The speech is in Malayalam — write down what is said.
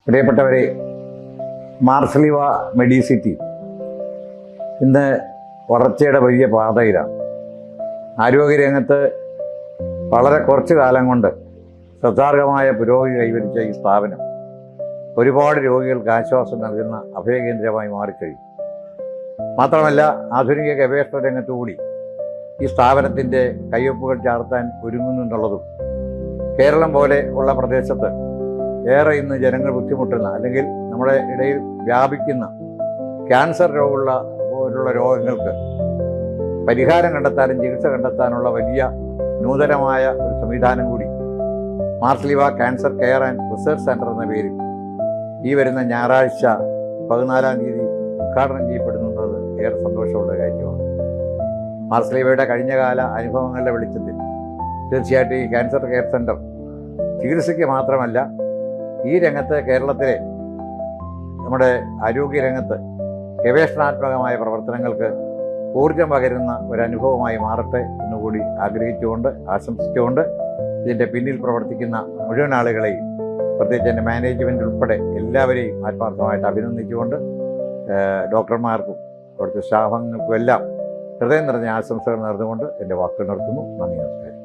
പ്രിയപ്പെട്ടവരെ, മാർസലിവ മെഡിസിറ്റി ഇന്ന് വളർച്ചയുടെ വലിയ പാതയിലാണ്. ആരോഗ്യരംഗത്ത് വളരെ കുറച്ചു കാലം കൊണ്ട് ശ്രദ്ധാർഹമായ പുരോഗതി കൈവരിച്ച ഈ സ്ഥാപനം ഒരുപാട് രോഗികൾക്ക് ആശ്വാസം നൽകുന്ന അഭയകേന്ദ്രമായി മാറിക്കഴിഞ്ഞു. മാത്രമല്ല, ആധുനിക ഗവേഷണ രംഗത്തുകൂടി ഈ സ്ഥാപനത്തിൻ്റെ കയ്യൊപ്പുകൾ ചാർത്താൻ ഒരുങ്ങുന്നുണ്ടെന്നുള്ളതും കേരളം പോലെ ഉള്ള പ്രദേശത്ത് ഏറെ ഇന്ന് ജനങ്ങൾ ബുദ്ധിമുട്ടുന്ന, അല്ലെങ്കിൽ നമ്മുടെ ഇടയിൽ വ്യാപിക്കുന്ന ക്യാൻസർ പോലുള്ള രോഗങ്ങൾക്ക് പരിഹാരം കണ്ടെത്താനും ചികിത്സ കണ്ടെത്താനുള്ള വലിയ നൂതനമായ ഒരു സംവിധാനം കൂടി Marsleeva cancer care and research centre എന്ന പേരിൽ ഈ വരുന്ന ഞായറാഴ്ച 14-ാം തീയതി ഉദ്ഘാടനം ചെയ്യപ്പെടുന്നത് ഏറെ സന്തോഷമുള്ള കാര്യമാണ്. മാർസലിവയുടെ കഴിഞ്ഞകാല അനുഭവങ്ങളുടെ വെളിച്ചത്തിൽ തീർച്ചയായിട്ടും ഈ ക്യാൻസർ കെയർ സെൻ്റർ ചികിത്സയ്ക്ക് മാത്രമല്ല, ഈ രംഗത്ത് കേരളത്തിലെ നമ്മുടെ ആരോഗ്യരംഗത്ത് ഗവേഷണാത്മകമായ പ്രവർത്തനങ്ങൾക്ക് ഊർജം പകരുന്ന ഒരനുഭവമായി മാറട്ടെ എന്നുകൂടി ആഗ്രഹിച്ചുകൊണ്ട്, ആശംസിച്ചുകൊണ്ട് ഇതിൻ്റെ പിന്നിൽ പ്രവർത്തിക്കുന്ന മുഴുവൻ ആളുകളെയും, പ്രത്യേകിച്ച് എൻ്റെ മാനേജ്മെൻ്റ് ഉൾപ്പെടെ എല്ലാവരെയും ആത്മാർത്ഥമായിട്ട് അഭിനന്ദിച്ചുകൊണ്ട് ഡോക്ടർമാർക്കും അവിടുത്തെ സ്റ്റാഫംഗങ്ങൾക്കും എല്ലാം ഹൃദയം നിറഞ്ഞ ആശംസകൾ നേർന്നുകൊണ്ട് എൻ്റെ വാക്കുകൾ നിർത്തുന്നു. നന്ദി, നമസ്കാരം.